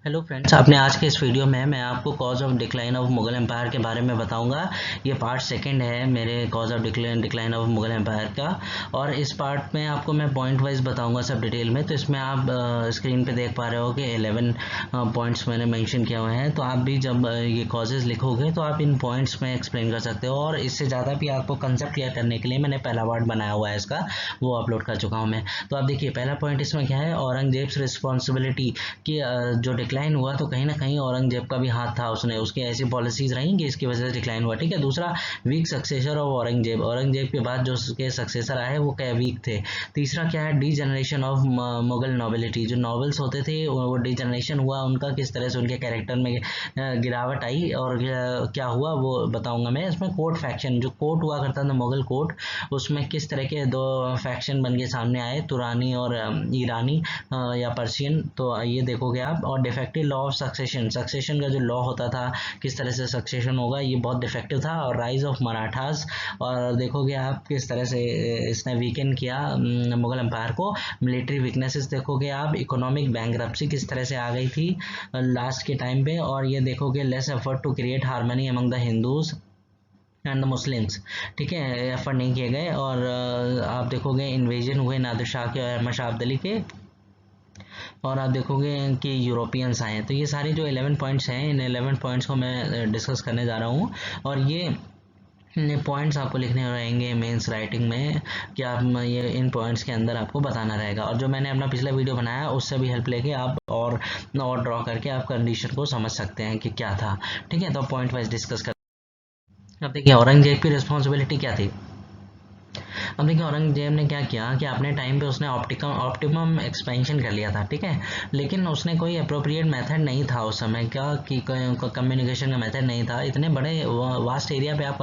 Hello friends, आपने आज के इस वीडियो में मैं आपको cause of decline of Mughal empire के बारे में बताऊंगा। ये पार्ट सेकंड है मेरे cause of decline of Mughal empire का। और इस पार्ट में आपको मैं पॉइंट वाइज बताऊंगा सब डिटेल में। तो इसमें आप स्क्रीन पे देख पा रहे हो कि 11 पॉइंट्स मैंने मेंशन किए हुए हैं। तो आप भी जब ये कॉजेज लिखोगे तो आप इन पॉइंट्स में एक्सप्लेन कर सकते हो। और इससे ज़्यादा भी आपको कंसेप्ट क्लियर करने के लिए मैंने पहला पार्ट बनाया हुआ है इसका, वो अपलोड कर चुका हूँ मैं। तो आप देखिए, पहला पॉइंट इसमें क्या है, औरंगजेब्स रिस्पॉन्सिबिलिटी कि जो डिक्लाइन हुआ तो कहीं ना कहीं औरंगजेब का भी हाथ था, उसने उसकी ऐसी पॉलिसीज रही कि इसकी वजह से डिक्लाइन हुआ। ठीक है। दूसरा, weak successor of Aurangzeb, Aurangzeb के बाद जो उसके सक्सेसर आए वो क्या वीक थे। तीसरा क्या है, D generation of Mughal nobility, जो नॉवेल्स होते थे वो डी जनरेशन हुआ उनका, किस तरह से उनके कैरेक्टर में गिरावट आई और क्या हुआ वो बताऊंगा मैं। इसमें कोर्ट फैक्शन, जो कोर्ट हुआ करता था मुगल कोर्ट, उसमें किस तरह के दो फैक्शन बन के सामने आए, तुरानी और ईरानी या पर्शियन। तो ये देखोगे आप। और defective law of succession, succession का जो लॉ होता था किस तरह से सक्सेशन होगा, ये बहुत डिफेक्टिव था। और राइज ऑफ मराठास, और देखोगे आप किस तरह से इसने वीकेंड किया मुगल एम्पायर को। मिलिट्री वीकनेसेस देखोगे आप। इकोनॉमिक बैंकरप्सी किस तरह से आ गई थी लास्ट के टाइम पे। और ये देखोगे less effort to create harmony among the Hindus and the Muslims. ठीक है, एफर्ट नहीं किए गए। और आप देखोगे इन्वेजन हुए नादिर शाह के और अहमद शाह अब्दाली के। और आप देखोगे कि यूरोपियंस आए हैं। तो ये सारे जो 11 पॉइंट्स हैं, इन 11 पॉइंट्स को मैं डिस्कस करने जा रहा हूँ। और ये पॉइंट्स आपको लिखने रहेंगे मेंस राइटिंग में, कि आप ये इन पॉइंट्स के अंदर आपको बताना रहेगा। और जो मैंने अपना पिछला वीडियो बनाया उससे भी हेल्प लेके आप और ड्रॉ करके आप कंडीशन को समझ सकते हैं कि क्या था। ठीक है, तो पॉइंट वाइज डिस्कस कर। अब देखिए, औरंगजेब की रिस्पॉन्सिबिलिटी क्या थी। अब देखिए, औरंगजेब ने क्या किया कि अपने टाइम पे उसने ऑप्टिमम एक्सपेंशन कर लिया था। ठीक है, लेकिन उसने कोई अप्रोप्रिएट मेथड नहीं था उस समय क्या, कि कम्युनिकेशन का मेथड नहीं था। इतने बड़े वास्ट एरिया पे आप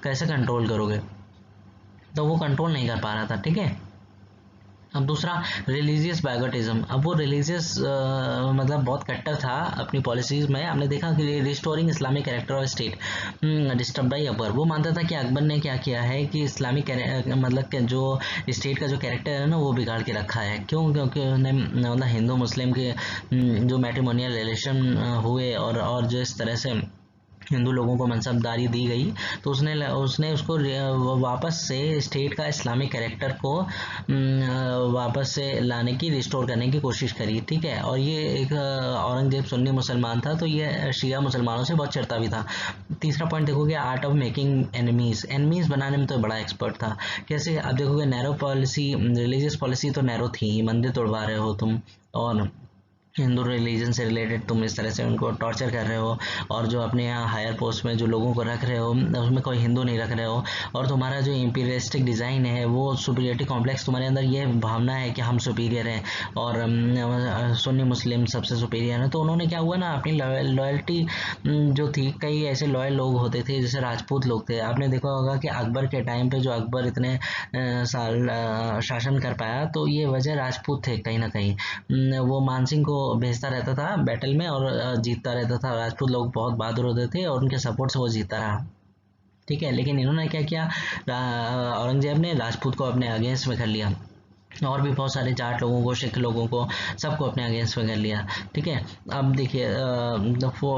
कैसे कंट्रोल करोगे, तो वो कंट्रोल नहीं कर पा रहा था। ठीक है। अब दूसरा, रिलीजियस बाइगोटिज्म। अब वो रिलीजियस मतलब बहुत कट्टर था अपनी पॉलिसीज में। हमने देखा कि restoring Islamic character of state disturb by Akbar. वो मानता था कि अकबर ने क्या किया है कि इस्लामिक मतलब कि जो स्टेट का जो कैरेक्टर है ना वो बिगाड़ के रखा है। क्यों? क्योंकि उन्हें मतलब हिंदू मुस्लिम के जो मैट्रिमोनियल रिलेशन हुए और जो इस तरह से हिंदू लोगों को मनसबदारी दी गई, तो उसने उसको वापस से स्टेट का इस्लामिक कैरेक्टर को वापस से लाने की, रिस्टोर करने की कोशिश करी। ठीक है। और ये एक औरंगजेब सुन्नी मुसलमान था, तो ये शिया मुसलमानों से बहुत चिढ़ता भी था। तीसरा पॉइंट देखोगे, art of making enemies, enemies बनाने में तो बड़ा एक्सपर्ट था। कैसे? आप देखोगे, नैरो पॉलिसी, रिलीजियस पॉलिसी तो नैरो थी, मंदिर तोड़वा रहे हो तुम, और हिंदू रिलीजन से रिलेटेड तुम इस तरह से उनको टॉर्चर कर रहे हो, और जो अपने यहाँ हायर पोस्ट में जो लोगों को रख रहे हो उसमें कोई हिंदू नहीं रख रहे हो। और तुम्हारा जो इंपीरियलिस्टिक डिज़ाइन है, वो सुपीरियरिटी कॉम्प्लेक्स, तुम्हारे अंदर ये भावना है कि हम सुपीरियर हैं और सुन्नी मुस्लिम सबसे सुपीरियर है। तो उन्होंने क्या हुआ ना, अपनी लॉयल्टी जो थी, कई ऐसे लॉयल लोग होते थे जैसे राजपूत लोग थे। आपने देखा होगा कि अकबर के टाइम पे, जो अकबर इतने साल शासन कर पाया, तो ये वजह राजपूत थे कहीं ना कहीं। वो मानसिंह को भेजता रहता था बैटल में और जीतता रहता था। राजपूत लोग बहुत बहादुर होते थे और उनके सपोर्ट से वो जीता रहा। ठीक है, लेकिन इन्होंने क्या किया, औरंगजेब ने राजपूत को अपने अगेंस्ट में कर लिया, और भी बहुत सारे जाट लोगों को, सिख लोगों को, सबको अपने अगेंस्ट में कर लिया। ठीक है। अब देखिए,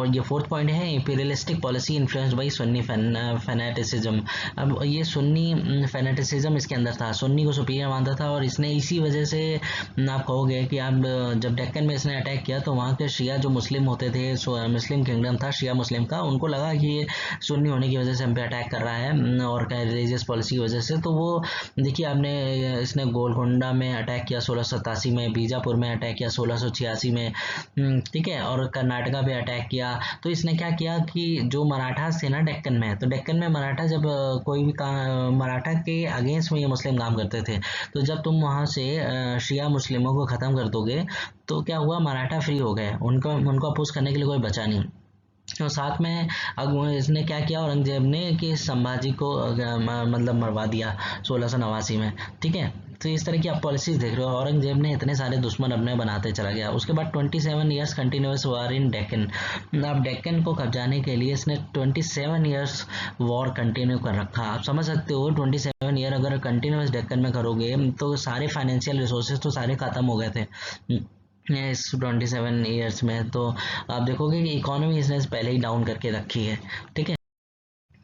ये फोर्थ पॉइंट है, imperialistic policy influenced by Sunni fanaticism. अब ये सुन्नी फैनेटिसिज्म इसके अंदर था, सुन्नी को सुपीरियर मानता था। और इसने इसी वजह से, आप कहोगे कि आप जब डेक्कन में इसने अटैक किया तो वहाँ के शिया जो मुस्लिम होते थे, मुस्लिम किंगडम था शिया मुस्लिम का, उनको लगा कि ये सुन्नी होने की वजह से हम पे अटैक कर रहा है और रिलीजियस पॉलिसी की वजह से। तो वो देखिए, आपने इसने गोलकोंडा में अटैक किया 1687 में, बीजापुर में अटैक किया 1686 में। ठीक है। और कर्नाटका पे अटैक किया। तो इसने क्या किया कि जो मराठास थे ना डेक्कन में, तो डेक्कन में मराठा जब कोई भी काम, मराठा के अगेंस्ट में ये मुस्लिम काम करते थे। तो जब तुम वहाँ से शिया मुस्लिमों को ख़त्म कर दोगे, तो क्या हुआ, मराठा फ्री हो गए, उनको उनको अपोज करने के लिए कोई बचा नहीं। और साथ में अब इसने क्या किया औरंगजेब ने, कि संभाजी को मतलब मरवा दिया 1689 में। ठीक है। तो इस तरह की आप पॉलिसीज देख रहे हो, औरंगजेब ने इतने सारे दुश्मन अपने बनाते चला गया। उसके बाद 27 years continuous war in Deccan. अब डेक्कन को कब्जाने के लिए इसने 27 ईयर्स वॉर कंटिन्यू कर रखा। आप समझ सकते हो, 27 ईयर अगर कंटिन्यूस डेक्कन में करोगे तो सारे फाइनेंशियल रिसोर्सेज तो सारे खत्म हो गए थे। इस 27 ईयर्स में, तो आप देखोगे कि इकोनॉमी इसने पहले ही डाउन करके रखी है। ठीक है,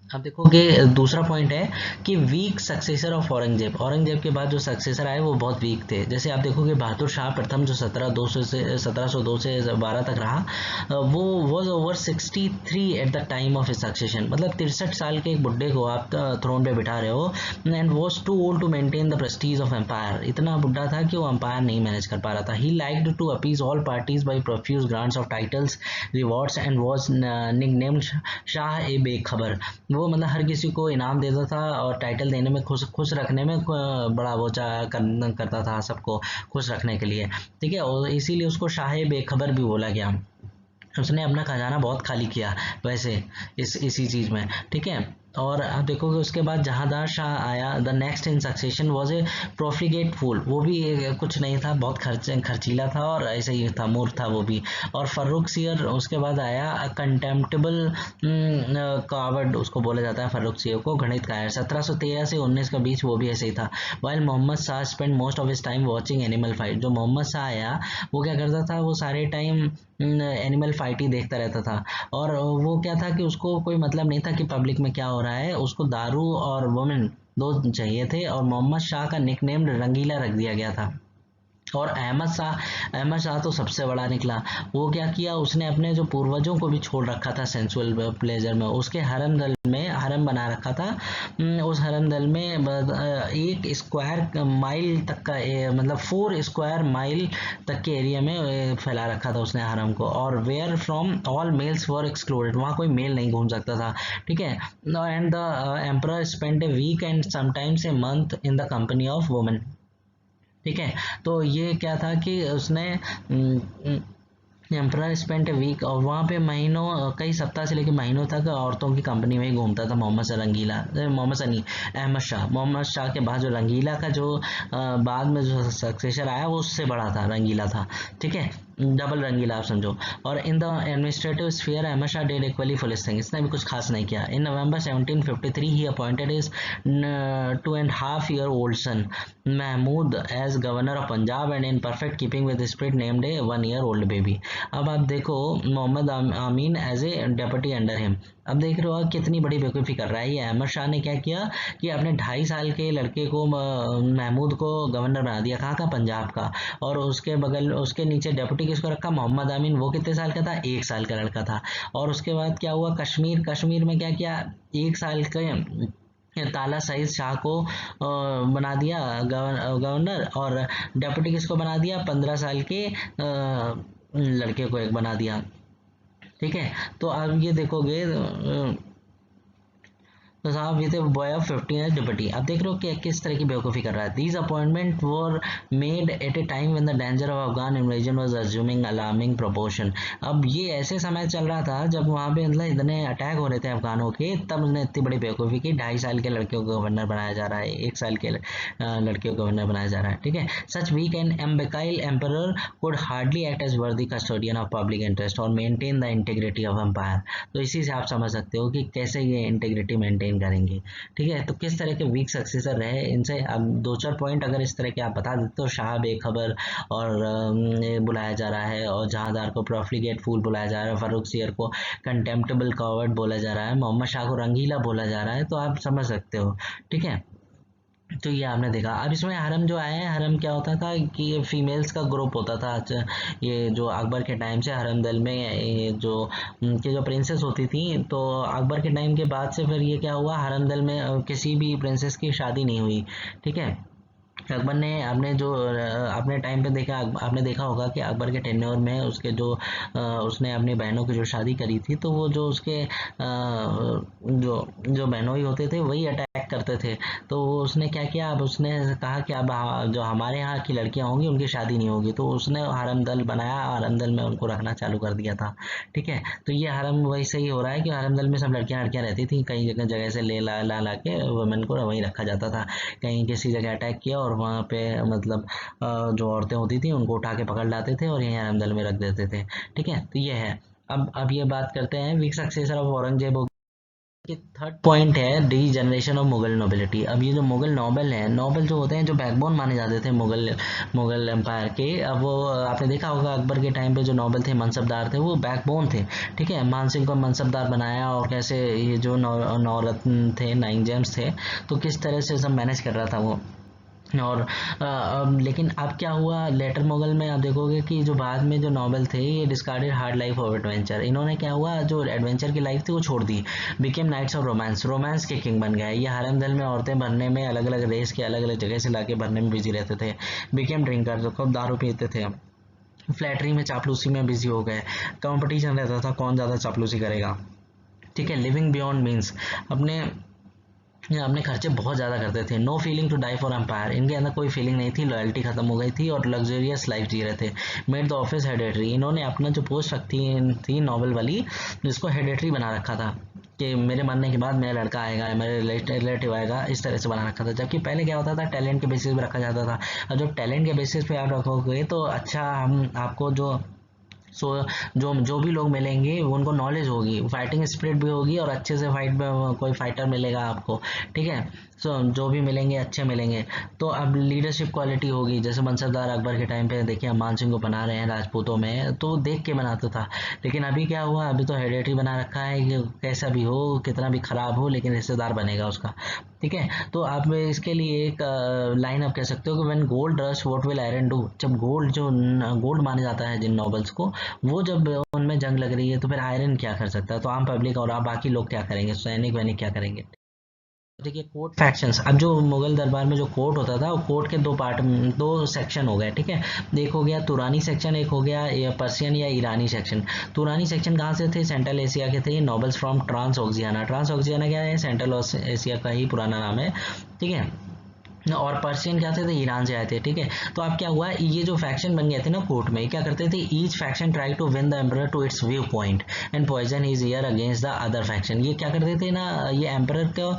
अब देखोगे दूसरा पॉइंट है कि weak successor of Aurangzeb. Aurangzeb के बाद जो सक्सेसर आए वो बहुत वीक थे। जैसे आप देखोगे बहादुर शाह प्रथम जो 1702 से 12 तक रहा, वो was over 63 at the time of his succession. मतलब 63 साल के एक बुढ़े को आप थ्रोन पे बिठा रहे हो, and was too old to maintain the prestige of empire. इतना बुढ़ा था कि वो एम्पायर नहीं मैनेज कर पा रहा था। He liked to appease all parties by profuse grants of titles, rewards, and was nicknamed Shah e Bekhabar. वो मतलब हर किसी को इनाम देता था और टाइटल देने में, खुश खुश रखने में बड़ा वो करता था सबको खुश रखने के लिए। ठीक है, और इसीलिए उसको शाह बेखबर भी बोला गया। उसने अपना खजाना बहुत खाली किया वैसे इसी चीज़ में। ठीक है, और आप देखोगे उसके बाद जहांदार शाह आया, the next in succession was a profligate fool. वो भी कुछ नहीं था, बहुत खर्चीला था और ऐसे ही था, मूर्ख था वो भी। और फर्रुख सियर उसके बाद आया, कंटेम्प्टेबल कावर्ड उसको बोला जाता है फर्रुख सियर को, गणित कायर। 1713 से 19 के बीच वो भी ऐसे ही था। While Mohammad Shah spend most of his time watching animal fight. जो मोहम्मद शाह आया वो क्या करता था, वो सारे टाइम एनिमल फाइट ही देखता रहता था। और वो क्या था कि उसको कोई मतलब नहीं था कि पब्लिक में क्या हो रहा है, उसको दारू और वुमेन दो चाहिए थे। और मोहम्मद शाह का निकनेम रंगीला रख दिया गया था। और अहमद शाह तो सबसे बड़ा निकला। वो क्या किया, उसने अपने जो पूर्वजों को भी छोड़ रखा था सेंसुअल प्लेजर में। उसके हरम दल में हरम बना रखा था। उस हरम दल में एक स्क्वायर माइल तक का मतलब 4 स्क्वायर माइल तक के एरिया में फैला रखा था उसने हरम को। और where from all males were excluded, वहाँ कोई मेल नहीं घूम सकता था। ठीक है, and the emperor spend a week and sometimes a month in the company of women. ठीक है, तो ये क्या था कि उसने एम्परर स्पेंट ए वीक, और वहाँ पे महीनों, कई सप्ताह से लेकर महीनों तक औरतों की कंपनी में ही घूमता था मोहम्मद शाह रंगीला। मोहम्मद शाह नहीं, मोहम्मद शाह के बाद जो रंगीला का जो बाद में जो सक्सेसर आया वो उससे बड़ा था, रंगीला था। ठीक है, डबल रंगीला आप समझो। और in the administrative sphere Ahmad Shah did equally foolish thing. इसने भी कुछ खास नहीं किया। इन नवंबर 1753 ही appointed his 2.5 year old son Mahmud as governor of Punjab, and in perfect keeping with spirit named a 1 year old baby. अब आप देखो Mohammad Amin as a deputy under him. अब देख रहे हो आप कितनी बड़ी बेवकूफ़ी कर रहा है ये। अहमद शाह ने क्या किया कि अपने 2.5 साल के लड़के को महमूद को गवर्नर बना दिया। कहाँ का, पंजाब का। और उसके बगल उसके नीचे डेप्यूटी किसको रखा, मोहम्मद आमीन। वो कितने साल का था, 1 साल का लड़का था। और उसके बाद क्या हुआ, कश्मीर में क्या किया, 1 साल के ताला सईद शाह को बना दिया गवर्नर, और डेप्यूटी किसको बना दिया, 15 साल के लड़के को एक बना दिया। ठीक है, तो आप ये देखोगे तो साहब with boy of 15 as deputy. अब देख रहे हो कि किस तरह की बेवकूफ़ी कर रहा है। These appointment were made at A time when the danger of Afghan invasion was assuming alarming proportion. अब ये ऐसे समय चल रहा था जब वहाँ पे मतलब इतने अटैक हो रहे थे अफगानों के, तब उसने इतनी बड़ी बेवकूफ़ी की। 2.5 साल के लड़के को गवर्नर बनाया जा रहा है, 1 साल के लड़के को गवर्नर बनाया जा रहा है। ठीक है, such weak and imbecile emperor could hardly act as worthy custodian of public interest और maintain the integrity of empire. तो इसी से आप समझ सकते हो कि कैसे ये इंटीग्रिटी मेंटेन करेंगे। ठीक है, तो किस तरह के वीक सक्सेसर रहे, इनसे अब 2-4 पॉइंट अगर इस तरह के आप बता देते तो शाह बेखबर और बुलाया जा रहा है, और जहांदार को प्रोफ्लिगेट फूल बुलाया जा रहा है, फर्रुख सियर को कंटेम्प्टेबल कॉवर्ड बोला जा रहा है, मोहम्मद शाह को रंगीला बोला जा रहा है, तो आप समझ सकते हो। ठीक है, तो ये आपने देखा। अब इसमें हरम जो आए हैं, हरम क्या होता था कि ये फीमेल्स का ग्रुप होता था। ये जो अकबर के टाइम से हरम दल में ये जो कि जो प्रिंसेस होती थी, तो अकबर के टाइम के बाद से फिर ये क्या हुआ, हरम दल में किसी भी प्रिंसेस की शादी नहीं हुई। ठीक है, अकबर ने आपने जो अपने टाइम पे देखा, आपने देखा होगा कि अकबर के टेन्योर में उसके जो उसने अपनी बहनों की जो शादी करी थी, तो वो जो उसके जो जो बहनोई होते थे वही अटैक करते थे। तो वो उसने क्या किया, अब उसने कहा कि अब जो हमारे यहाँ की लड़कियाँ होंगी उनकी शादी नहीं होगी, तो उसने हरम दल बनाया, हरम दल में उनको रखना चालू कर दिया था। ठीक है, तो ये हरम वैसे ही हो रहा है कि हरम दल में सब लड़कियाँ लड़कियाँ रहती थी, कई जगह जगह से ले ला ला ला के वुमेन को वहीं रखा जाता था। कहीं किसी जगह अटैक किया और वहाँ पे मतलब जो औरतें होती थी उनको उठा के पकड़ लाते थे और यहीं आरामदल में रख देते थे। ठीक है, तो ये है। अब ये बात करते हैं वीक सक्सेसर ऑफ औरंगजेब। कि थर्ड पॉइंट है D generation of Mughal nobility. अब ये जो मुगल नोबल है, नोबल जो होते हैं, जो बैकबोन माने जाते थे मुगल एम्पायर के, अब वो आपने देखा होगा अकबर के टाइम पे जो नोबल थे, मनसबदार थे, वो बैकबोन थे। ठीक है, मान सिंह को मनसबदार बनाया, और कैसे ये जो नौरत्न थे, 9 जेम्स थे, तो किस तरह से सब मैनेज कर रहा था वो। और लेकिन अब क्या हुआ लेटर मुगल में, आप देखोगे कि जो बाद में जो नॉवल थे, ये discarded hard life of adventure. इन्होंने क्या हुआ, जो एडवेंचर की लाइफ थी वो छोड़ दी, became knights of romance, romance के किंग बन गए। ये हरम दल में औरतें भरने में, अलग अलग रेस के अलग अलग जगह से लाके भरने में बिजी रहते थे। बिकेम ड्रिंकर, जो खूब दारू पीते थे। फ्लैटरी में, चापलूसी में बिजी हो गए। कंपटीशन रहता था कौन ज़्यादा चापलूसी करेगा। ठीक है, लिविंग बियॉन्ड मीन्स, अपने अपने खर्चे बहुत ज़्यादा करते थे। No feeling to die for empire, इनके अंदर कोई फीलिंग नहीं थी, लॉयल्टी खत्म हो गई थी, और लग्जरियस लाइफ जी रहे थे। मेड द ऑफिस हेडेटरी, इन्होंने अपना जो पोस्ट रखती थी नॉवल वाली, जिसको हेडेटरी बना रखा था कि मेरे मरने के बाद मेरा लड़का आएगा, मेरे रिलेटिव आएगा, इस तरह से बना रखा था। जबकि पहले क्या होता था, टैलेंट के बेसिस पे रखा जाता था। और जब टैलेंट के बेसिस पे आप रखोगे तो अच्छा, हम आपको जो सो जो जो भी लोग मिलेंगे उनको नॉलेज होगी, फाइटिंग स्पिरिट भी होगी, और अच्छे से फाइट में कोई फाइटर मिलेगा आपको। ठीक है, सो जो भी मिलेंगे अच्छे मिलेंगे। तो अब लीडरशिप क्वालिटी होगी, जैसे मनसबदार अकबर के टाइम पे देखिए, हम मान सिंह को बना रहे हैं राजपूतों में, तो देख के बनाता था। लेकिन अभी क्या हुआ, अभी तो हेरेडिटी बना रखा है कि कैसा भी हो, कितना भी खराब हो, लेकिन रिश्तेदार बनेगा उसका। ठीक है, तो आप इसके लिए एक लाइन आप कह सकते हो कि when gold rush what will iron do, जब गोल्ड, जो गोल्ड माना जाता है जिन नॉवेल्स को, वो जब उनमें जंग लग रही है, तो फिर आयरन क्या कर सकता है, तो आम पब्लिक और आप बाकी लोग क्या करेंगे, सैनिक वैनिक क्या करेंगे। देखिए, कोर्ट फैक्शंस, अब जो मुगल दरबार में जो कोर्ट होता था, वो कोर्ट के दो पार्ट, दो सेक्शन हो गए। ठीक है, एक हो गया तुरानी सेक्शन, एक हो गया पर्शियन या ईरानी सेक्शन। तुरानी सेक्शन कहाँ से थे, सेंट्रल एशिया के थे, nobles from Transoxiana. Transoxiana क्या है, सेंट्रल एशिया का ही पुराना नाम है। ठीक है, और पर्शियन क्या थे, ईरान से आए थे। ठीक है, तो अब क्या हुआ, ये जो फैक्शन बन गए थे ना कोर्ट में, क्या करते थे, each faction try to win the emperor to its view point and poison his ear against the other faction. ये क्या करते थे ना, ये एम्परर को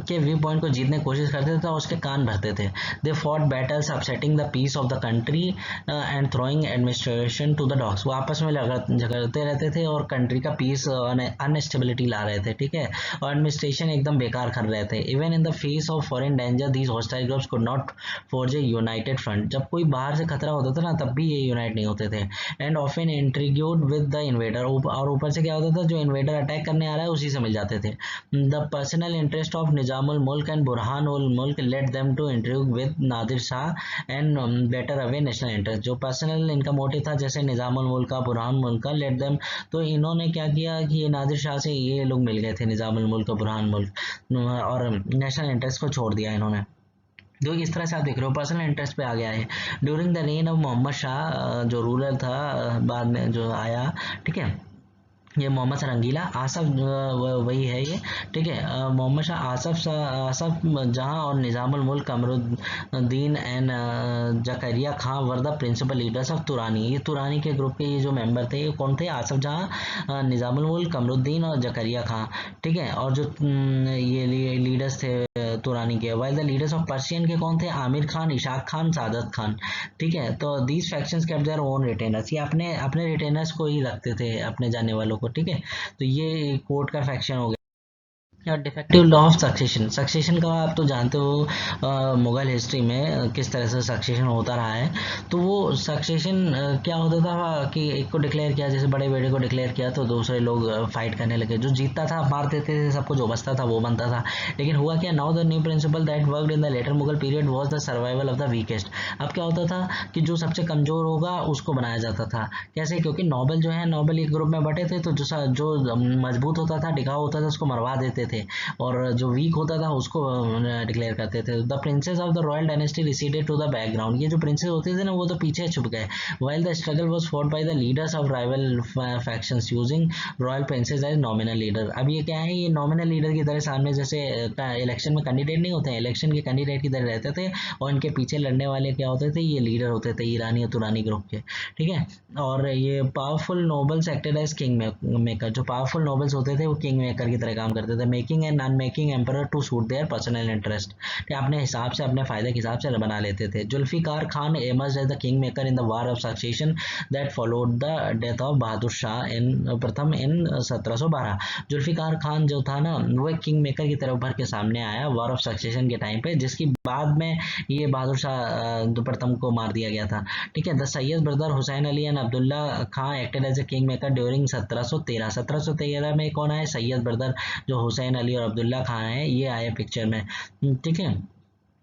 के व्यू पॉइंट को जीतने की कोशिश करते थे, और उसके कान भरते थे। They fought battles upsetting the peace of the country and throwing administration to the dogs. वो आपस में झगड़ते रहते थे, और कंट्री का पीस अनस्टेबिलिटी ला रहे थे। ठीक है, और एडमिनिस्ट्रेशन एकदम बेकार कर रहे थे। Even in the face of foreign danger these hostile groups could not forge A United front. जब कोई बाहर से खतरा होता था ना, तब भी ये यूनाइट नहीं होते थे। And often intrigued with the invader, और ऊपर से क्या होता था, जो इन्वेडर अटैक करने आ रहा है उसी से मिल जाते थे। The personal interest of Nizamul Mulk and Burhan ul Mulk led them to intrigue with Nadir Shah and betrayed national interest. जो पर्सनल इनका मोटिव था, जैसे निजामुल मुल्क का, बुरहान मुल्क का, लेट देम, तो इन्होंने क्या किया कि ये नादिर शाह से ये लोग मिल गए थे, निजामुल मुल्क और बुरहान मुल्क, और नेशनल इंटरेस्ट को छोड़ दिया इन्होंने। जो इस तरह से आप देख रहे हो, पर्सनल इंटरेस्ट पे आ गया है। During the reign of Mohammad Shah, जो रूलर था, बाद में जो आया। ठीक है, ये मोहम्मद रंगीला, आसफ वही है ये। ठीक है, मोहम्मद शाह, आसफ जहां और Nizamul Mulk Qamaruddin and Zakariya Khan were the principal leaders of Turani. ये तुरानी के ग्रुप के ये जो मेंबर थे, ये कौन थे, आसफ जहां, निजामुल मुल्क, कमरुद्दीन और जकरिया खां। ठीक है, और जो ये लीडर्स थे तुरानी के। While the leaders of Persian के कौन थे, आमिर खान, इशाक खान, सादत खान। ठीक है, तो these factions kept their own retainers, ये अपने अपने रिटेनर्स को ही रखते थे, अपने जाने वालों को। ठीक है, तो ये कोर्ट का फैक्शन हो गया। Defective law of succession, succession का आप तो जानते हो, मुगल हिस्ट्री में किस तरह से सक्सेशन होता रहा है। तो वो सक्सेशन क्या होता था कि एक को डिक्लेयर किया, जैसे बड़े बेटे को डिक्लेयर किया, तो दूसरे लोग फाइट करने लगे, जो जीतता था मार देते थे सबको, जो बचता था वो बनता था। लेकिन हुआ क्या, now the new principle that worked in the later Mughal period was the survival of the weakest. अब क्या होता था कि जो सबसे कमजोर होगा उसको बनाया जाता था। कैसे, क्योंकि नोबल जो है, नोबल एक ग्रुप में बटे थे, तो जो मजबूत होता था, टिकाऊ होता था, उसको मरवा देते थे, और जो वीक होता था उसको डिक्लेयर करते थे। The princes of the royal dynasty receded to the background, ये जो प्रिंसेस होते थे ना, वो तो पीछे छुप गए। While the struggle was fought by the leaders of rival factions using royal princes as nominal leader. अब ये क्या है, ये नॉमिनल लीडर की तरह सामने, जैसे इलेक्शन में कैंडिडेट नहीं होते हैं, इलेक्शन के कैंडिडेट की तरह रहते थे, और इनके पीछे लड़ने वाले क्या होते थे, ये लीडर होते थे, ईरानी और तुरानी ग्रुप के। ठीक है, और ये powerful nobles acted as king maker, जो पावरफुल नोबल्स होते थे वो किंग मेकर की तरह काम करते थे। Making and unmaking emperor to suit their personal interest, अपने हिसाब से अपने फायदे के हिसाब से बना लेते थे। Zulfikar Khan emerged as the king maker in the war of succession that followed the death of Bahadur Shah इन प्रथम इन 1712। जुल्फिकार खान जो था ना वो एक किंग मेकर की तरह उभर के सामने आया वॉर ऑफ सक्सेशन के टाइम पे, जिसकी बाद में ये बहादुर शाह प्रथम को मार दिया गया था। ठीक है। The Sayyid brother Hussain Ali and Abdullah Khan acted as a king maker during 1713। 1713 में कौन आए? सैयद ब्रदर जो हुसैन अली और अब्दुल्ला खान है ये आए पिक्चर में। ठीक है।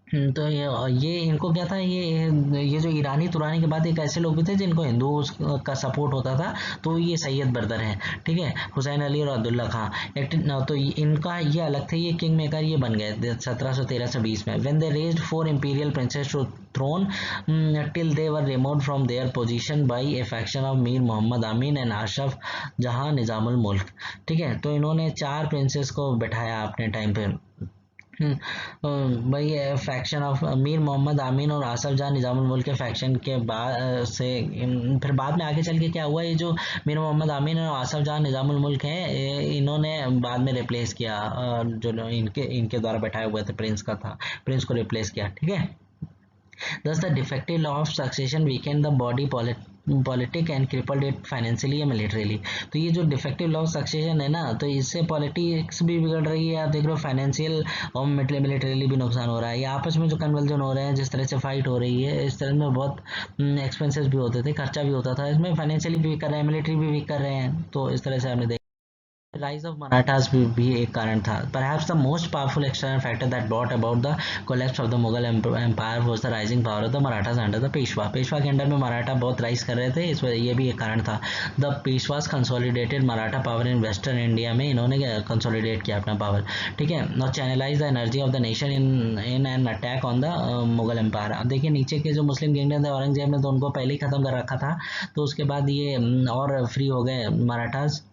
तो ये इनको क्या था, ये जो ईरानी तुरानी के बाद एक ऐसे लोग भी थे जिनको हिंदू का सपोर्ट होता था, तो ये सैयद ब्रदर हैं। ठीक है। हुसैन अली और अब्दुल्ला खान तो इनका ये अलग थे, ये किंग मेकर ये बन गए 1713 से 20 में। When they raised 4 imperial princes to throne till they were removed from their position by a faction of Mir Mohammad Amin and Asaf Jah Nizamul मुल्क। ठीक है। तो इन्होंने 4 प्रिंसेस को बैठाया अपने टाइम पे भाई फैक्शन ऑफ मीर मोहम्मद आमीन और आसफ जहां निजामुल मुल्क के फैक्शन के बाद से फिर बाद में आगे चल के क्या हुआ, ये जो मीर मोहम्मद आमीन और आसफ जहां निजामुल मुल्क हैं इन्होंने बाद में रिप्लेस किया जो इनके द्वारा बैठाए हुए थे प्रिंस को रिप्लेस किया। ठीक है। Thus, the defective law of succession weakened the body politic and crippled it financially and militarily। तो ये जो डिफेक्टिव लॉ ऑफ सक्सेशन है ना, तो इससे पॉलिटिक्स भी बिगड़ रही है, आप देख रहे हो फाइनेंशियल और मिलिटरीली भी नुकसान हो रहा है। ये आपस में जो कन्वर्जन हो रहे हैं, जिस तरह से फाइट हो रही है, इस तरह में बहुत एक्सपेंसेस भी होते थे, खर्चा भी होता था इसमें, फाइनेंशियली भी कर रहे हैं, मिलिट्री भी वीक कर रहे हैं। तो इस तरह से आपने देखा राइज ऑफ मराठास भी एक कारण था। Perhaps the most powerful external factor that brought about the collapse of the Mughal empire was the rising power of the Marathas under the Peshwa. Peshwa के अंडर में मराठा बहुत राइज कर रहे थे, इस वजह ये भी एक कारण था। The Peshwas consolidated Maratha power in western India में, इन्होंने कंसोलिडेट किया अपना पावर। ठीक है। और channelise the energy of the nation in an attack on the Mughal empire. अब देखिए नीचे के जो मुस्लिम किंगडम थे औरंगजेब ने तो उनको पहले ही खत्म कर रखा था, तो उसके बाद ये और फ्री हो गए मराठास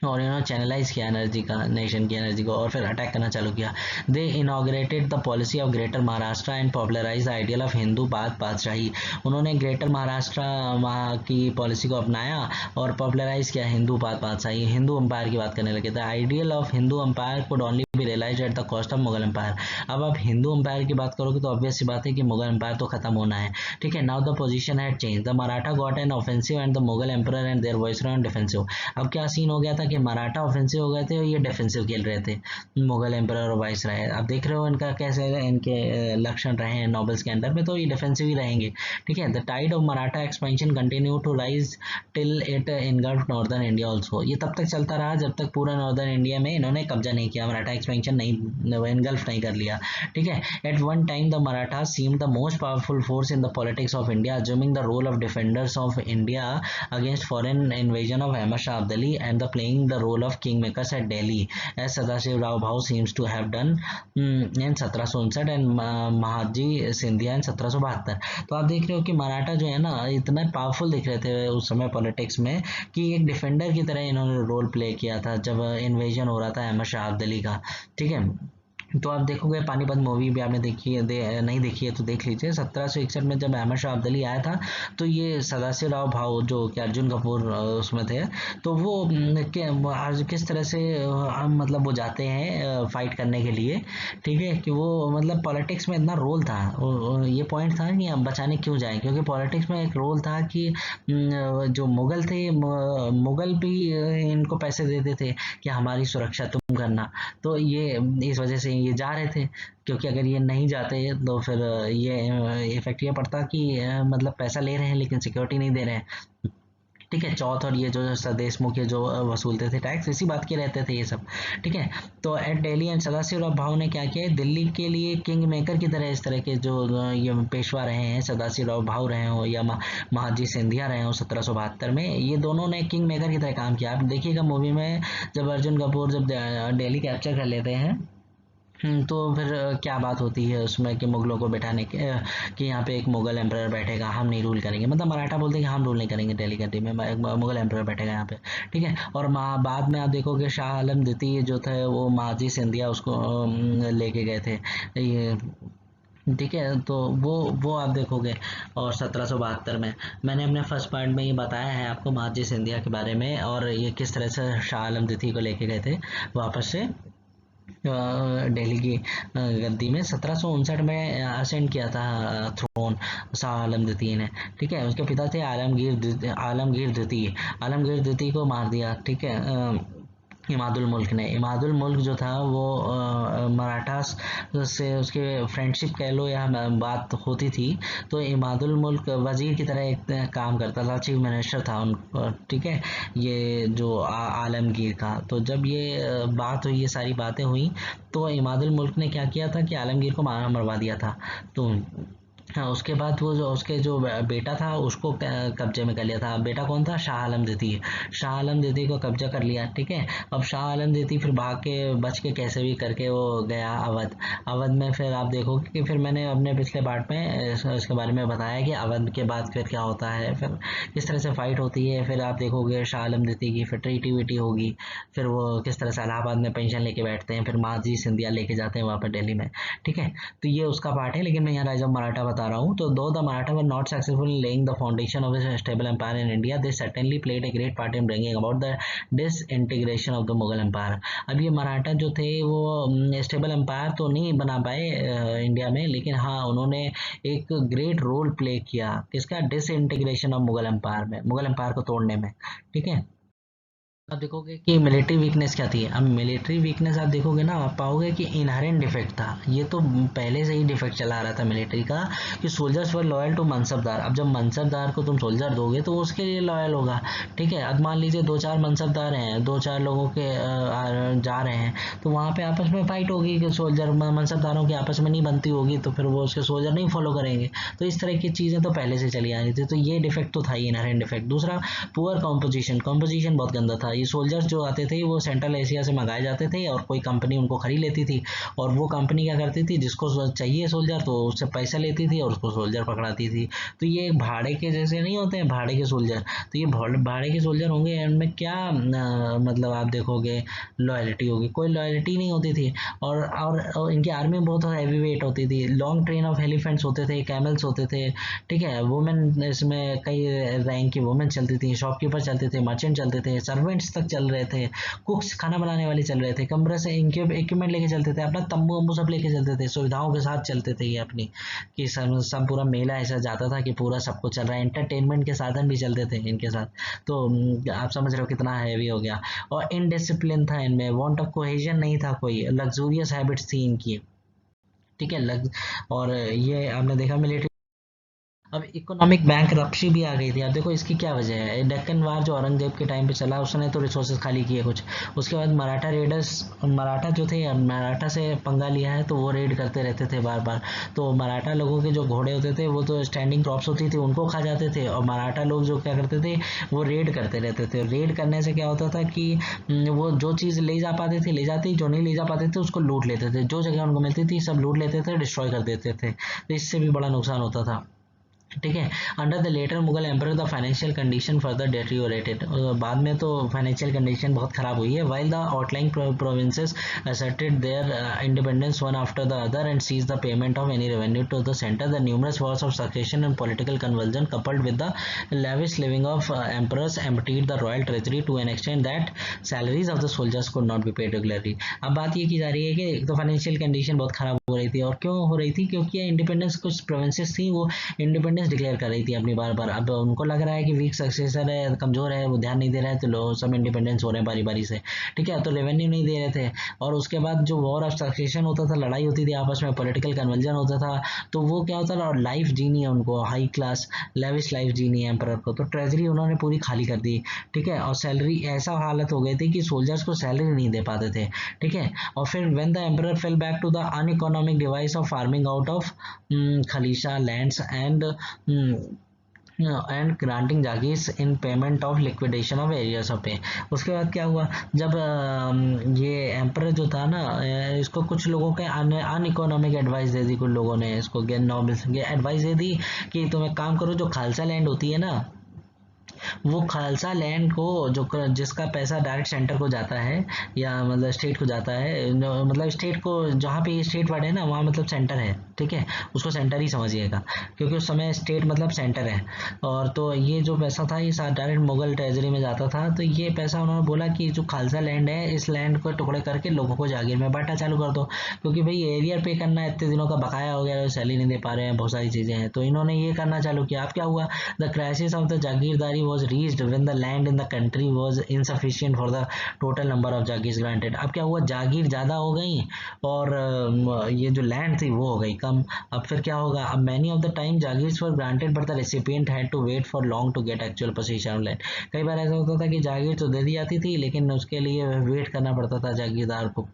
और इन्होंने चैनलाइज किया एनर्जी का, नेशन की एनर्जी को, और फिर अटैक करना चालू किया। They inaugurated the policy of greater Maharashtra and popularize the ideal of Hindu Badshahi. उन्होंने ग्रेटर महाराष्ट्र वहाँ की पॉलिसी को अपनाया और पॉपुलराइज किया हिंदू बादशाही, हिंदू एम्पायर की बात करने लगे। The ideal of Hindu empire could only be realised at the cost of Mughal empire. अब आप हिंदू एम्पायर की बात करोगे तो ऑब्वियस सी बात है कि मुगल एम्पायर तो खत्म होना है। ठीक है। Now the position had change, the Maratha got an offensive and the Mughal emperor and their viceroy on defensive. अब क्या सीन हो गया था कि मराठा ऑफेंसिव हो गए थे और ये डिफेंसिव खेल रहे थे, मुगल एम्परर और वाइसराय। अब देख रहे हो इनका कैसे इनके लक्षण रहे हैं नॉवेल्स के अंदर में, तो ये डिफेंसिव ही रहेंगे। ठीक है। The tide of Maratha expansion continue to rise till it engulf northern India also. ये तब तक चलता रहा जब तक पूरा नॉर्दर्न इंडिया में इन्होंने कब्जा नहीं किया, मराठा एक्सपेंशन नहीं इनगल्फ नहीं कर लिया। ठीक है। At one time the Maratha seemed the most powerful force in the politics of India, assuming the role of defenders of India against foreign invasion of Ahmad Shah Abdali and the playing the role of kingmakers at Delhi as Sadashiv Rao Bhau seems to have done in 1759 and Mahadji Scindia in 1772। तो आप देख रहे हो कि मराठा जो है ना इतना पावरफुल दिख रहे थे उस समय पॉलिटिक्स में कि एक डिफेंडर की तरह इन्होंने रोल प्ले किया था जब इन्वेजन हो रहा था अहमद शाह अब्दाली का। ठीक है। तो आप देखोगे पानीपत मूवी भी आपने देखी है, नहीं देखी है तो देख लीजिए। 1761 में जब अहमद शाह अब्दाली आया था तो ये सदाशिव राव भाऊ जो कि अर्जुन कपूर उसमें थे, तो वो आज किस तरह से मतलब वो जाते हैं फाइट करने के लिए। ठीक है। कि वो मतलब पॉलिटिक्स में इतना रोल था, ये पॉइंट था कि हम बचाने क्यों जाए, क्योंकि पॉलिटिक्स में एक रोल था कि जो मुगल थे मुगल भी इनको पैसे देते थे कि हमारी सुरक्षा तुम करना, तो ये इस वजह से ये जा रहे थे, क्योंकि अगर ये नहीं जाते तो फिर ये इफेक्ट ये पड़ता कि मतलब पैसा ले रहे हैं लेकिन सिक्योरिटी नहीं दे रहे हैं। ठीक है। चौथ और ये जो स्वदेश मुख्य जो वसूलते थे टैक्स, इसी बात के रहते थे ये सब। ठीक है। तो एट दिल्ली एंड सदाशिव राव भाऊ ने क्या किया, दिल्ली के लिए किंग मेकर की तरह इस तरह के जो ये पेशवा रहे हैं, सदाशिव राव भाऊ रहे हो या महाजी सिंधिया रहे हो 1772 में, ये दोनों ने किंग मेकर की तरह काम किया। आप देखिएगा मूवी में जब अर्जुन कपूर जब दिल्ली कैप्चर कर लेते हैं तो फिर क्या बात होती है उसमें कि मुगलों को बैठाने के कि यहाँ पे एक मुगल एम्परर बैठेगा, हम नहीं रूल करेंगे, मतलब मराठा बोलते हैं कि हम रूल नहीं करेंगे दिल्ली कंट्री में, मुगल एम्परर बैठेगा यहाँ पे। ठीक है। और बाद में आप देखोगे शाह आलम द्वितीय जो थे वो महाजी सिंधिया उसको लेके गए थे ये। ठीक है। तो वो आप देखोगे। और 1772 में मैंने अपने फर्स्ट पार्ट में ये बताया है आपको महाजी सिंधिया के बारे में और ये किस तरह से शाह आलम द्वितीय को लेके गए थे वापस से दिल्ली की गद्दी में 1759 में असेंड किया था थ्रोन शाह आलम द्वितीय ने। ठीक है, उसके पिता थे आलमगीर द्वितीय। आलमगीर द्वितीय को मार दिया। ठीक है, इमादुल मुल्क ने। इमादुल मुल्क जो था वो मराठा से उसके फ्रेंडशिप कह लो या बात होती थी, तो इमादुल मुल्क वजीर की तरह एक काम करता था, चीफ मिनिस्टर था उन। ठीक है, ये जो आलमगीर का, तो जब ये बात हुई, ये सारी बातें हुई, तो इमादुल मुल्क ने क्या किया था कि आलमगीर को मार मरवा दिया था। तो हाँ, उसके बाद वो जो उसके जो बेटा था उसको कब्जे में कर लिया था। बेटा कौन था? शाह आलम द्वितीय। शाह आलम द्वितीय को कब्जा कर लिया। ठीक है, अब शाह आलम द्वितीय फिर भाग के बच के कैसे भी करके वो गया अवध। अवध में फिर आप देखोगे कि फिर मैंने अपने पिछले पार्ट में इसके बारे में बताया कि अवध के बाद फिर क्या होता है, फिर किस तरह से फाइट होती है। फिर आप देखोगे शाह आलम द्वितीय की फिर ट्रीटी वीटी होगी, फिर वो किस तरह से इलाहाबाद में पेंशन लेके बैठते हैं, फिर मांझी सिंधिया लेके जाते हैं वहाँ पर दिल्ली में। ठीक है, तो ये उसका पार्ट है, लेकिन मैं यहाँ राइज ऑफ मराठा बता रहा हूँ। तो दो the Maratha were not successful in laying the foundation of a stable empire in India, they certainly played a great part in bringing about the disintegration of the Mughal empire। अब ये मराठा जो थे वो स्टेबल एम्पायर तो नहीं बना पाए India में, लेकिन हाँ उन्होंने एक ग्रेट रोल प्ले किया किसका? डिसइंटीग्रेशन ऑफ मुगल एम्पायर में, मुगल एम्पायर को तोड़ने में। ठीक है, आप देखोगे कि मिलिट्री वीकनेस क्या थी। अब मिलिट्री वीकनेस आप देखोगे ना, आप पाओगे कि इनहेरेंट डिफेक्ट था। ये तो पहले से ही डिफेक्ट चला रहा था मिलिट्री का कि soldiers were loyal to mansabdar. अब जब मनसबदार को तुम सोल्जर दोगे तो उसके लिए लॉयल होगा। ठीक है, अब मान लीजिए 2-4 मनसबदार हैं, 2-4 लोगों के जा रहे हैं, तो वहाँ पे आपस में फाइट होगी कि सोल्जर मनसबदारों की आपस में नहीं बनती होगी, तो फिर वो उसके सोल्जर नहीं फॉलो करेंगे। तो इस तरह की चीज़ें तो पहले से चली आ रही थी, तो ये डिफेक्ट तो था ही, इनहेरेंट डिफेक्ट। दूसरा, पुअर कॉम्पोजिशन। कॉम्पोजिशन बहुत गंदा था। ये सोल्जर्स जो आते थे वो सेंट्रल एशिया से मंगाए जाते थे और कोई कंपनी उनको खरीद लेती थी, और वो कंपनी क्या करती थी, जिसको चाहिए सोल्जर तो उससे पैसा लेती थी और उसको सोल्जर पकड़ाती थी। तो ये भाड़े के जैसे नहीं होते हैं, भाड़े के सोल्जर। तो ये भाड़े के सोल्जर होंगे, इनमें क्या मतलब आप देखोगे लॉयल्टी होगी? कोई लॉयल्टी नहीं होती थी। और इनकी आर्मी बहुत हैवी वेट होती थी। लॉन्ग ट्रेन ऑफ एलिफेंट्स होते थे, कैमल्स होते थे। ठीक है, वुमेन इसमें कई रैंक की वुमेन चलती थी, शॉपकीपर चलते थे, मर्चेंट चलते थे, सर्वेंट्स तक चल रहे थे, कुक्स खाना बनाने वाले चल रहे थे, कमरे से इनके इक्विपमेंट लेके चलते थे, अपना तंबू वंबू सब लेके चलते थे, सुविधाओं के साथ चलते थे ये अपनी, कि सब पूरा मेला ऐसा जाता था कि पूरा सब कुछ चल रहा है। एंटरटेनमेंट के साधन भी चलते थे इनके साथ। तो आप समझ रहे हो कितना हैवी हो गया। और इनडिसिप्लिन था इनमें, वांट ऑफ कोहेजन नहीं था, कोई लग्जूरियस हैबिट्स थी इनकी। ठीक है, और ये आपने देखा मिलिट्री। अब इकोनॉमिक बैंकरप्सी भी आ गई थी। अब देखो इसकी क्या वजह है। डेक्कन वार जो औरंगजेब के टाइम पे चला, उसने तो रिसोर्सेज खाली किए कुछ। उसके बाद मराठा रेडर्स, मराठा जो थे, मराठा से पंगा लिया है तो वो रेड करते रहते थे बार बार। तो मराठा लोगों के जो घोड़े होते थे वो तो स्टैंडिंग क्रॉप्स होती थी उनको खा जाते थे, और मराठा लोग जो क्या करते थे वो रेड करते रहते थे। रेड करने से क्या होता था कि वो जो चीज़ ले जा पाते थे ले जाते, जो नहीं ले जा पाते थे उसको लूट लेते थे, जो जगह उनको मिलती थी सब लूट लेते थे, डिस्ट्रॉय कर देते थे। तो इससे भी बड़ा नुकसान होता था। ठीक है, under the later Mughal emperor the financial condition further deteriorated. बाद में तो फाइनेंशियल कंडीशन बहुत खराब हुई है। While the outlying provinces asserted their independence one after the other and seized the payment of any revenue to the center, the numerous wars of succession and political convulsion coupled with the lavish living of emperors emptied the royal treasury to an extent that salaries of the soldiers could not be paid regularly। अब बात ये की जा रही है कि एक तो फाइनेंशियल कंडीशन बहुत खराब हो रही थी, और क्यों हो रही थी? क्योंकि इंडिपेंडेंस कुछ प्रोविंसेस थी वो इंडिपेंडेंस डिक्लेयर कर रही थी अपनी बार बार। अब उनको लग रहा है कि वीक सक्सेसर है, कमजोर है, वो ध्यान नहीं दे रहा है, तो लोग सब इंडिपेंडेंस हो रहे हैं बारी बारी से। ठीक है, तो रेवेन्यू नहीं दे रहे थे, और उसके बाद जो वॉर ऑफ सक्सेशन होता था, लड़ाई होती थी आपस में, पॉलिटिकल कन्वर्जन होता था, तो वो क्या होता था, और लाइफ जीनी है उनको, हाई क्लास लेविश लाइफ जीनी है एम्परर को, तो ट्रेजरी उन्होंने पूरी खाली कर दी। ठीक है, और सैलरी ऐसा हालत हो गई थी कि सोल्जर्स को सैलरी नहीं दे पाते थे। ठीक है, और फिर when the emperor fell back to the uneconomic device of farming out of khalisa lands and granting jagirs in payment of liquidation of arrears of pay. उसके बाद क्या हुआ, जब ये एम्पर जो था ना, इसको कुछ लोगों के अन इकोनॉमिक एडवाइस दे दी, कुछ लोगों ने इसको नॉबल्स एडवाइस दे दी कि तुम एक काम करो, जो खालसा लैंड होती है ना, वो खालसा लैंड को जो जिसका पैसा डायरेक्ट सेंटर को जाता है या मतलब स्टेट को जाता है, मतलब स्टेट को जहाँ पे स्टेट वर्ड है ना वहाँ मतलब सेंटर है, ठीक है, उसको सेंटर ही समझिएगा क्योंकि उस समय स्टेट मतलब सेंटर है। और तो ये जो पैसा था ये डायरेक्ट मुगल ट्रेजरी में जाता था। तो ये पैसा उन्होंने बोला कि जो खालसा लैंड है इस लैंड को टुकड़े करके लोगों को जागीर में बांटना चालू कर दो, क्योंकि भाई एरियर पे करना है, इतने दिनों का बकाया हो गया, सैलरी नहीं दे पा रहे हैं, बहुत सारी चीजें हैं, तो इन्होंने ये करना चालू किया। अब क्या हुआ, the crisis of the jagirdari was reached when the land in the country was insufficient for the total number of jagir granted. अब क्या हुआ, जागीर ज्यादा हो गई और ये जो लैंड थी वो हो गई कम। अब फिर क्या होगा, अब many of the time jagirs were granted but the recipient had to wait for long to get actual position of land. कई बार ऐसा होता था कि जागीर तो दे दी जाती थी लेकिन उसके लिए वेट करना पड़ता था जागीरदार को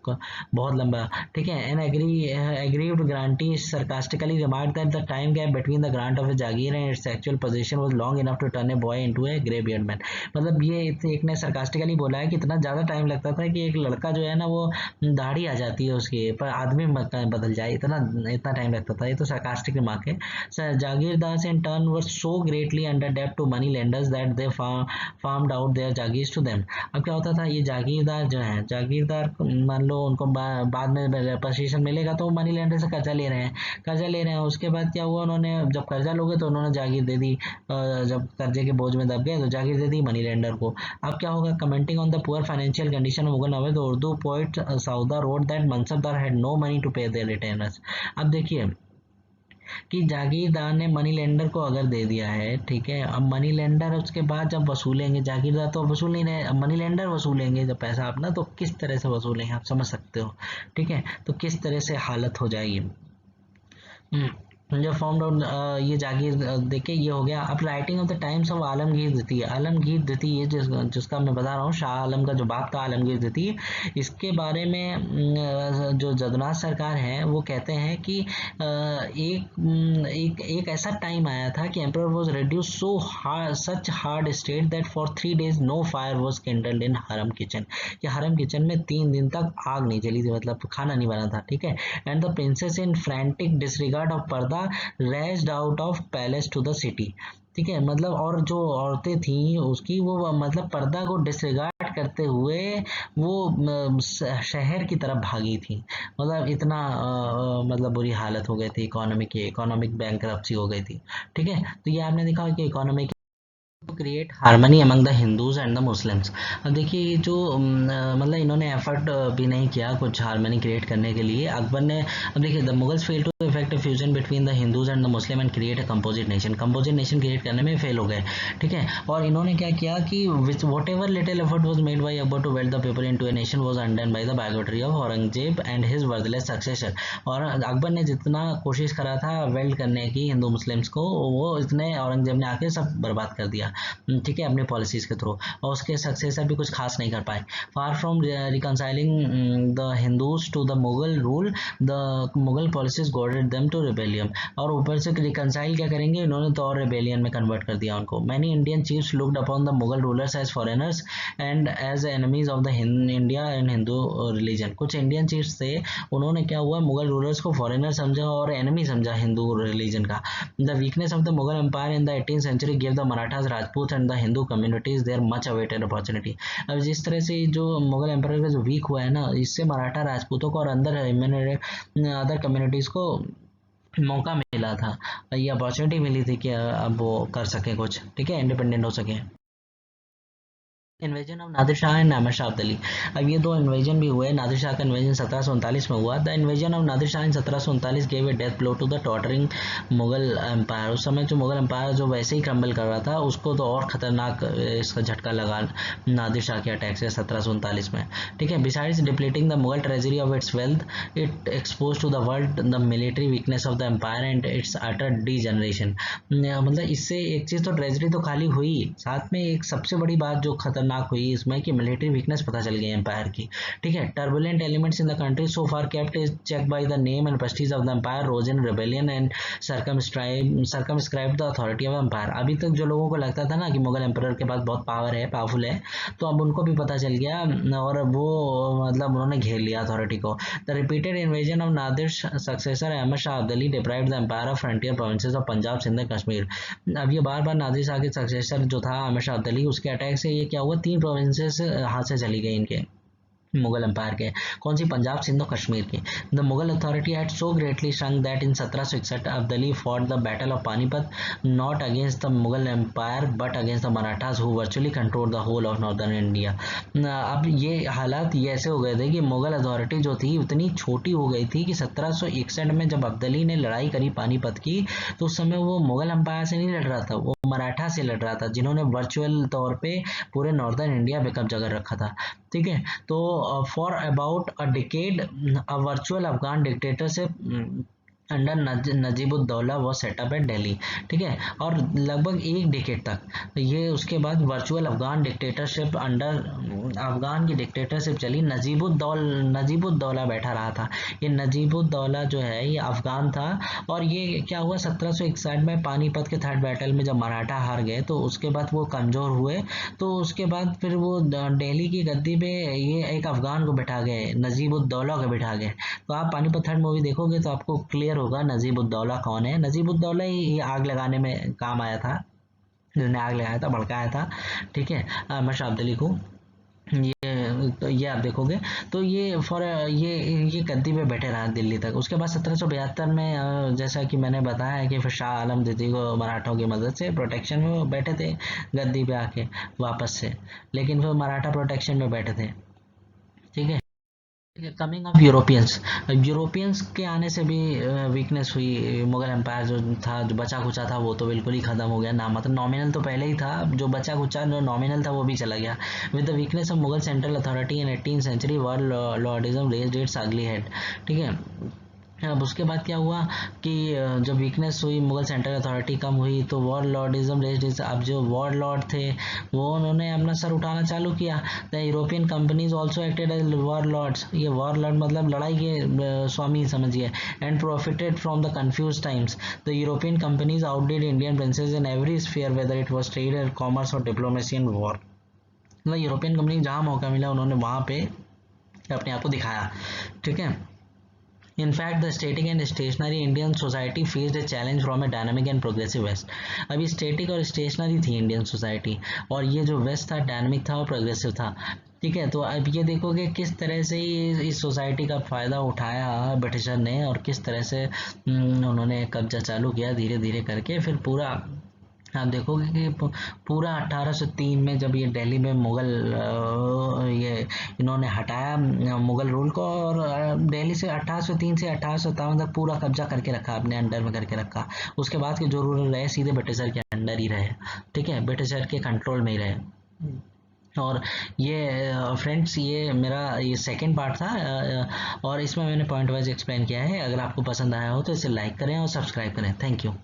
बहुत लंबा, ठीक है। An aggrieved grantee sarcastically remarked that the time gap between the grant of a Jagir and its actual possession was long enough to turn a boy into a greybeard man। मतलब ये एक ने sarcastically बोला है कि इतना ज़्यादा time लगता था कि एक लड़का जो है ना वो दाढ़ी आ जाती है उसकी पर आदमी बदल जाए, इतना इतना टाइम लगता था। ये तो sarcastic remark है। जागीरदार्स in turn were so greatly under debt to money lenders that they farmed out their jagirs to them। अब क्या होता था, ये जागीरदार जो है, जागीरदार मान लो उनको बाद में पोजीशन मिलेगा तो मनी लेंडर से कर्जा ले रहे हैं, कर्जा ले रहे हैं। उसके बाद क्या हुआ, उन्होंने जब कर्जा लोगे तो उन्होंने जागीर दे दी, जब कर्जे के बोझ में दब गए तो जागीर दे दी मनी लेंडर को। अब क्या होगा, commenting on the poor financial condition of Mughal nawab, Urdu poet Sauda wrote that mansabdar had no money to pay their retainers. अब देखिए कि जागीरदार ने मनी लेंडर को अगर दे दिया है, ठीक है, अब मनी लेंडर उसके बाद जब वसूलेंगे, जागीरदार तो वसूल नहीं रहे, अब मनी लेंडर वसूलेंगे जब पैसा अपना, तो किस तरह से वसूलेंगे आप समझ सकते हो, ठीक है, तो किस तरह से हालत हो जाएगी। जो फॉर्म आउट ये जागीर देखिए ये हो गया। अब writing of the times of Alamgir द्वितीय, आलमगीर द्वितीय जिसका मैं बता रहा हूँ, शाह आलम का जो बाप था आलमगीर द्वितीय, इसके बारे में जो जदुनाथ सरकार है वो कहते हैं कि एक ऐसा टाइम आया था कि emperor was reduce so hard such hard state that for 3 days no fire was kindled in harem kitchen, कि हरम किचन में 3 दिन तक आग नहीं जली थी, मतलब खाना नहीं बना था, ठीक है। And the princes in frantic disregard of purdah raced out of palace to the city, ठीक है, मतलब और जो औरतें थी उसकी वो मतलब पर्दा को डिसरिगार्ड करते हुए वो शहर की तरफ भागी थी, मतलब इतना मतलब बुरी हालत हो गई थी, इकोनॉमिक बैंकरप्सी हो गई थी, ठीक है। तो ये आपने देखा कि economic to create harmony among the Hindus and the Muslims. अब देखिए ये जो मतलब इन्होंने एफर्ट भी नहीं किया कुछ हार्मनी क्रिएट करने के लिए अकबर ने। अब देखिए the Mughals fail to effect fusion between the Hindus and the Muslim and create a composite nation create करने में फेल हो गए, ठीक है। और इन्होंने क्या किया कि whatever little effort was made by Akbar to weld the people into a nation was undone by the bigotry of Aurangzeb and his worthless successor. और अकबर ने जितना कोशिश करा था वेल्ड करने की हिंदू मुस्लिम्स को, वो इतने औरंगजेब ने आके सब बर्बाद कर दिया, ठीक है, अपनी पॉलिसीज के थ्रू, और उसके सक्सेसर भी कुछ खास नहीं कर पाए। Far from reconciling the Hindus to the Mughal rule, the Mughal policies goaded them to rebellion. और ऊपर से रिकनसाइल क्या करेंगे, इन्होंने तो और रिबेलियन में कन्वर्ट कर दिया उनको। Many Indian chiefs looked upon the Mughal rulers as foreigners and as enemies of the India and Hindu religion. कुछ इंडियन चीफ्स थे, उन्होंने क्या हुआ, मुगल रूलर्स को फॉरेनर समझा और एनिमी समझा हिंदू रिलीजन का। The weakness of the Mughal empire in the 18th century gave the Marathas, Rajput and the Hindu communities their much awaited opportunity. अब जिस तरह से जो मुगल एम्पायर का जो वीक हुआ है ना, इससे मराठा राजपूतों को और अंदर अदर कम्युनिटीज को मौका मिला था, ये अपॉर्चुनिटी मिली थी कि अब वो कर सके कुछ, ठीक है, इंडिपेंडेंट हो सके। Invasion of Nadir Shah and Ahmad Shah Abdali. अब ये दो इन्वेजन भी हुए। नादिर शाह का इन्वेजन 1739 में हुआ। The invasion of Nadir Shah in 1739 gave a death blow to the tottering Mughal empire. उस समय जो मुगल एम्पायर जो वैसे ही क्रम्बल कर रहा था, उसको तो और खतरनाक इसका झटका लगा नादिर शाह के अटैक से 1739 में, ठीक है। Besides depleting the Mughal treasury of its wealth, it expose to the world the military weakness of the empire and its utter degeneration. मतलब इससे एक चीज़ तो ट्रेजरी तो खाली हुई, साथ में एक सबसे बड़ी बात जो खतरनाक खतरनाक हुई इसमें कि मिलिट्री वीकनेस पता चल गई एम्पायर की। ठीक है, turbulent elements in the country so far kept is check by the name and prestige of the empire rose in rebellion and circumscribe the authority of empire. अभी तक जो लोगों को लगता था ना कि मुगल एम्पायर के पास बहुत पावर है, पावरफुल है, तो अब उनको भी पता चल गया और वो मतलब उन्होंने घेर लिया अथॉरिटी को। The repeated invasion of Nadir successor Ahmad Shah Abdali deprived the empire of frontier provinces of Punjab, Sindh and Kashmir. अब ये बार बार नादिर शाह के सक्सेसर जो था अहमद शाह अब्दाली, उसके अटैक से ये क्या हुआ, 3 प्रोविंसेस हाथ से चली गई इनके मुगल एम्पायर के। कौन सी? पंजाब, सिंध और कश्मीर की। The Mughal authority had so greatly shrunk that in 1761 Abdali fought the battle of Panipat not against the Mughal empire but against the Marathas who virtually control the whole of northern India. अब ये हालात ये ऐसे हो गए थे कि मुगल अथॉरिटी जो थी उतनी छोटी हो गई थी कि 1761 में जब अब्दाली ने लड़ाई करी पानीपत की, तो उस समय वो मुगल एम्पायर से नहीं लड़ रहा था, वो मराठा से लड़ रहा था, जिन्होंने वर्चुअल तौर पे पूरे नॉर्दर्न इंडिया पे कब्जा कर रखा था। ठीक है, तो for about a decade a virtual Afghan dictatorship under Najibuddaula वो सेटअप एट दिल्ली। ठीक है, और लगभग एक डिकेड तक ये उसके बाद virtual Afghan dictatorship under Afghan की डिक्टेटरशिप चली। नजीबुद्दौला बैठा रहा था। ये नजीबुद्दौला जो है ये अफगान था, और ये क्या हुआ 1761 में पानीपत के थर्ड बैटल में जब मराठा हार गए तो उसके बाद वो कमज़ोर हुए, तो उसके बाद फिर वो दिल्ली की गद्दी पे ये एक अफगान को बैठा गए, नजीबुद्दौला को बैठा गए। तो आप पानीपत थर्ड मूवी देखोगे तो आपको क्लियर होगा नजीबुद्दौला कौन है। नजीबुद्दौला ही ये आग लगाने में काम आया था, जिसने आग लगाया था, भड़काया था। ठीक है, अहमद शाह अब्दाली को। ये तो ये आप देखोगे तो ये ये गद्दी पे बैठे रहा दिल्ली तक। उसके बाद 1772 में जैसा कि मैंने बताया है कि फिर शाह आलम द्वितीय को मराठों की मदद से प्रोटेक्शन में वो बैठे थे गद्दी पे आके वापस से, लेकिन फिर मराठा प्रोटेक्शन में बैठे थे। ठीक है, कमिंग ऑफ यूरोपियंस के आने से भी वीकनेस हुई। मुगल एम्पायर जो था, जो बचा कुचा था, वो तो बिल्कुल ही खत्म हो गया ना, मतलब नॉमिनल तो पहले ही था, जो बचा कुचा जो नॉमिनल था वो भी चला गया। With the weakness of Mughal central authority in 18th century warlordism raised its ugly head. ठीक है, अब उसके बाद क्या हुआ कि जब वीकनेस हुई, मुगल सेंट्रल अथॉरिटी कम हुई, तो वॉर लॉर्डिज्म रेज्ड। अब जो वॉर लॉर्ड थे वो उन्होंने अपना सर उठाना चालू किया। The European companies also acted as warlords. ये वॉर लॉर्ड मतलब लड़ाई के स्वामी समझिए। And profited from the confuse times. The European companies outdid Indian princes in every sphere whether it was trade, commerce और डिप्लोमेसी एंड वॉर। मतलब European company जहाँ मौका मिला उन्होंने वहाँ पे अपने आप को दिखाया। ठीक है, In fact, the static and stationary Indian society faced a challenge from a dynamic and progressive West. अभी स्टेटिक और स्टेशनरी थी इंडियन सोसाइटी, और ये जो वेस्ट था डायनामिक था और प्रोग्रेसिव था। ठीक है, तो अब ये देखोगे किस तरह से इस सोसाइटी का फ़ायदा उठाया ब्रिटिशर ने, और किस तरह से उन्होंने कब्जा चालू किया धीरे धीरे करके। फिर पूरा आप देखोगे कि पूरा 1803 में जब ये दिल्ली में मुगल ये इन्होंने हटाया मुगल रूल को, और दिल्ली से 1803 से 1857 तक पूरा कब्जा करके रखा, अपने अंडर में करके रखा। उसके बाद के जो रूलर रहे सीधे ब्रिटिशर के अंडर ही रहे। ठीक है, ब्रिटिशर के कंट्रोल में ही रहे। और ये फ्रेंड्स ये मेरा ये सेकंड पार्ट था, और इसमें मैंने पॉइंट वाइज एक्सप्लेन किया है। अगर आपको पसंद आया हो तो इसे लाइक करें और सब्सक्राइब करें। Thank you.